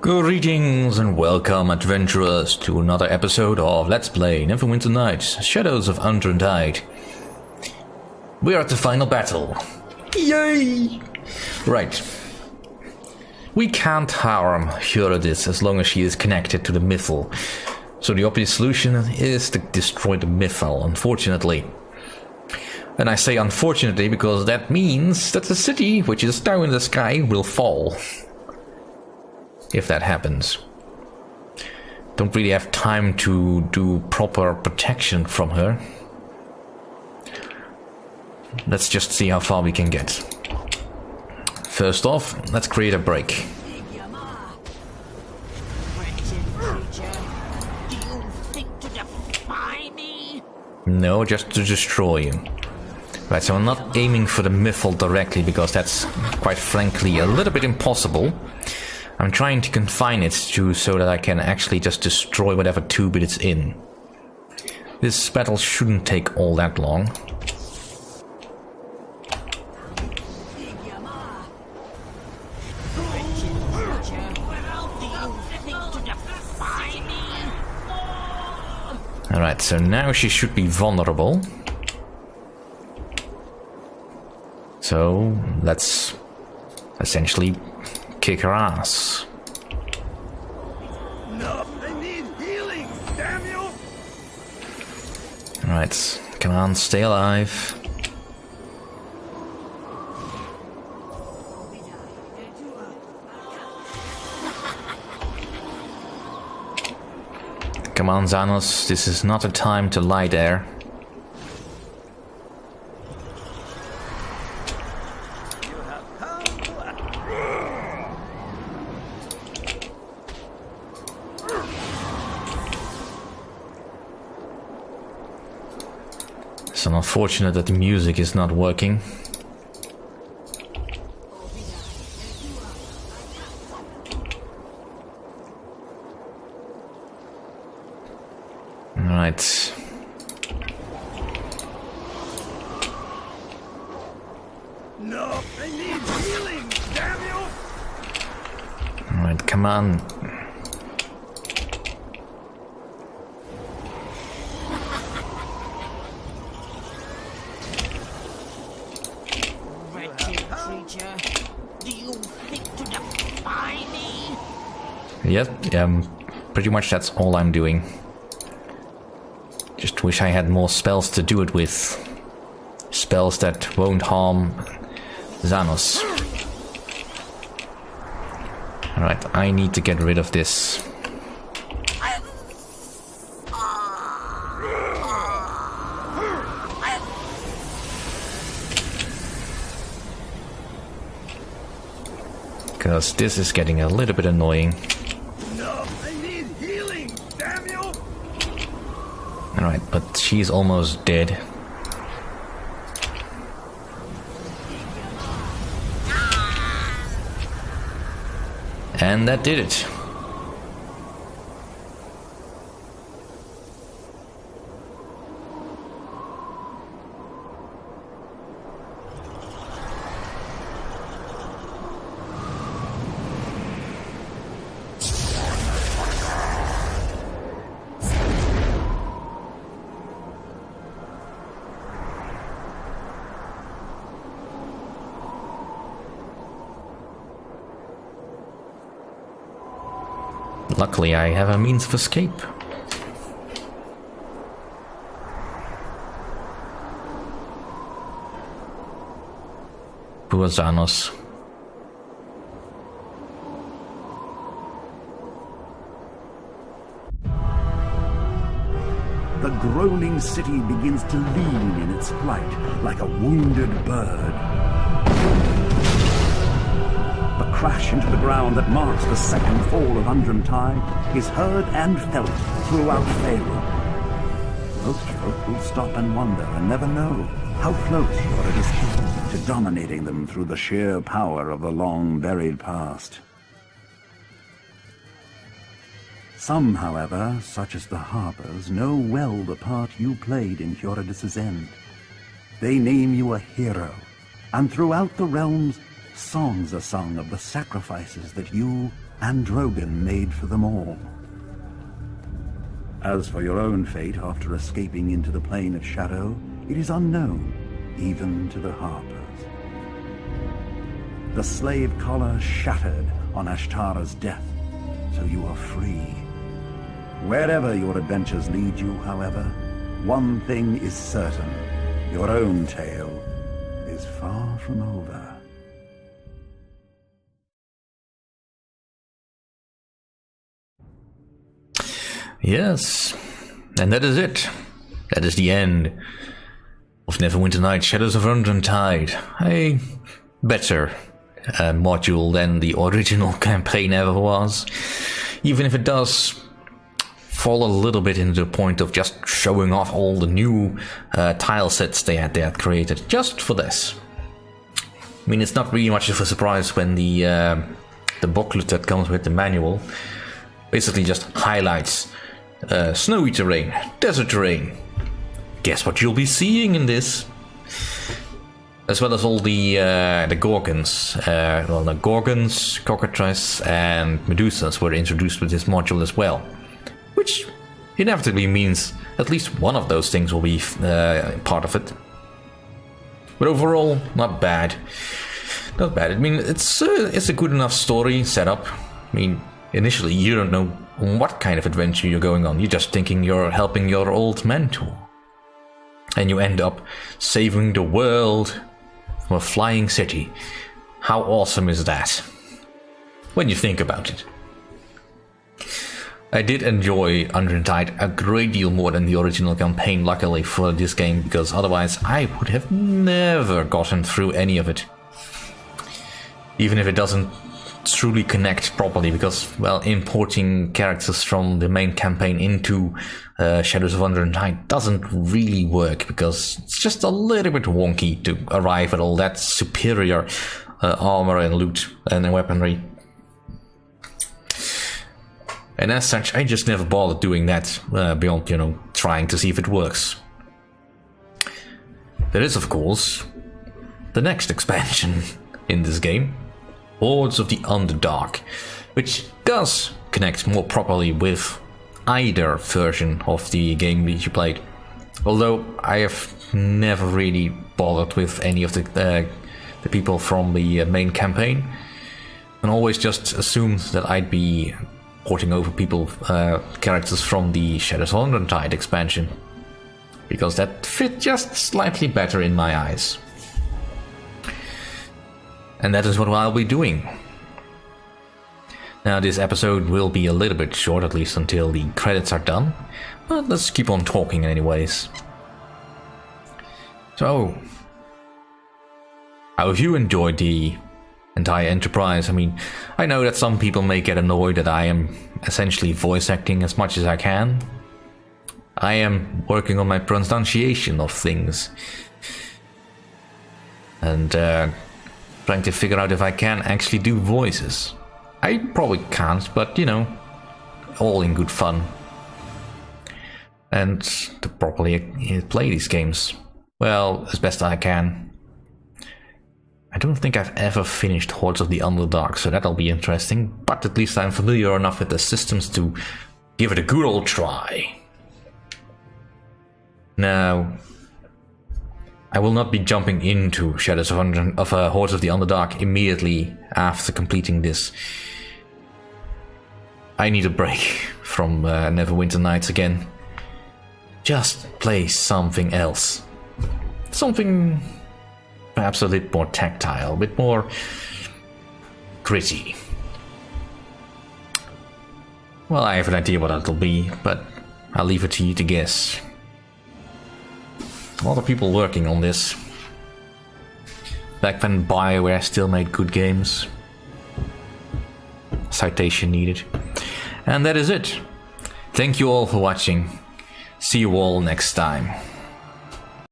Greetings and welcome, adventurers, to another episode of Let's Play Neverwinter Nights, Shadows of Undrentide. We are at the final battle. Yay! Right. We can't harm Eurydice as long as she is connected to the Mythal. So the obvious solution is to destroy the Mythal, unfortunately. And I say unfortunately because that means that the city, which is now in the sky, will fall. If that happens. Don't really have time to do proper protection from her. Let's just see how far we can get. First off, let's create a break. No, just to destroy you. Right, so I'm not aiming for the Mythal directly because that's, quite frankly, a little bit impossible. I'm trying to confine it so that I can actually just destroy whatever tube it's in. This battle shouldn't take all that long. Alright, so now she should be vulnerable. So, let's essentially kick her ass. No, I need healing, damn you! Alright, come on, stay alive. Come on, Xanos, this is not a time to lie there. It's unfortunate that the music is not working. Alright. No, I need healing, damn you! Alright, come on. Yep, pretty much that's all I'm doing. Just wish I had more spells to do it with. Spells that won't harm Xanos. Alright, I need to get rid of this. Because this is getting a little bit annoying. Alright, but she's almost dead. And that did it. Luckily, I have a means of escape. Poor Xanos. The groaning city begins to lean in its flight like a wounded bird. The crash into the ground that marks the second fall of Undrentide is heard and felt throughout Faerun. Most folk will stop and wonder and never know how close Eurydice is to dominating them through the sheer power of the long-buried past. Some, however, such as the Harpers, know well the part you played in Eurydice's end. They name you a hero, and throughout the realms, songs are sung of the sacrifices that you Androgen made for them all. As for your own fate after escaping into the plane of shadow, it is unknown, even to the Harpers. The slave collar shattered on Ashtara's death, so you are free. Wherever your adventures lead you, however, one thing is certain. Your own tale is far from over. Yes, and that is it. That is the end of Neverwinter Nights, Shadows of Undrentide. A better module than the original campaign ever was. Even if it does fall a little bit into the point of just showing off all the new tile sets they had created, just for this. I mean, it's not really much of a surprise when the booklet that comes with the manual basically just highlights snowy terrain, desert terrain. Guess what you'll be seeing in this? As well as all the Gorgons. Well, the Gorgons, Cockatrice, and Medusas were introduced with this module as well. Which inevitably means at least one of those things will be part of it. But overall, not bad. Not bad. I mean, it's a good enough story setup. I mean, initially you don't know what kind of adventure you're going on. You're just thinking you're helping your old mentor. And you end up saving the world from a flying city. How awesome is that? When you think about it. I did enjoy Undrentide a great deal more than the original campaign, luckily for this game, because otherwise I would have never gotten through any of it. Even if it doesn't truly connect properly, because, well, importing characters from the main campaign into Shadows of Undrentide doesn't really work, because it's just a little bit wonky to arrive at all that superior armor and loot and weaponry. And as such, I just never bothered doing that beyond, you know, trying to see if it works. There is, of course, the next expansion in this game, Hordes of the Underdark, which does connect more properly with either version of the game that you played. Although I have never really bothered with any of the people from the main campaign, and always just assumed that I'd be porting over characters from the Shadows of Undrentide expansion, because that fit just slightly better in my eyes. And that is what I'll be doing. Now, this episode will be a little bit short, at least until the credits are done, but let's keep on talking anyways. So, how have you enjoyed the entire enterprise? I mean, I know that some people may get annoyed that I am essentially voice acting as much as I can. I am working on my pronunciation of things. And trying to figure out if I can actually do voices. I probably can't, but you know, all in good fun. And to properly play these games, well, as best I can. I don't think I've ever finished Hordes of the Underdark, so that'll be interesting, but at least I'm familiar enough with the systems to give it a good old try. Now, I will not be jumping into Shadows of Hordes of the Underdark immediately after completing this. I need a break from Neverwinter Nights again. Just play something else. Something perhaps a bit more tactile, a bit more gritty. Well, I have an idea what that'll be, but I'll leave it to you to guess. A lot of people working on this. Back when Bioware still made good games. Citation needed. And that is it. Thank you all for watching. See you all next time.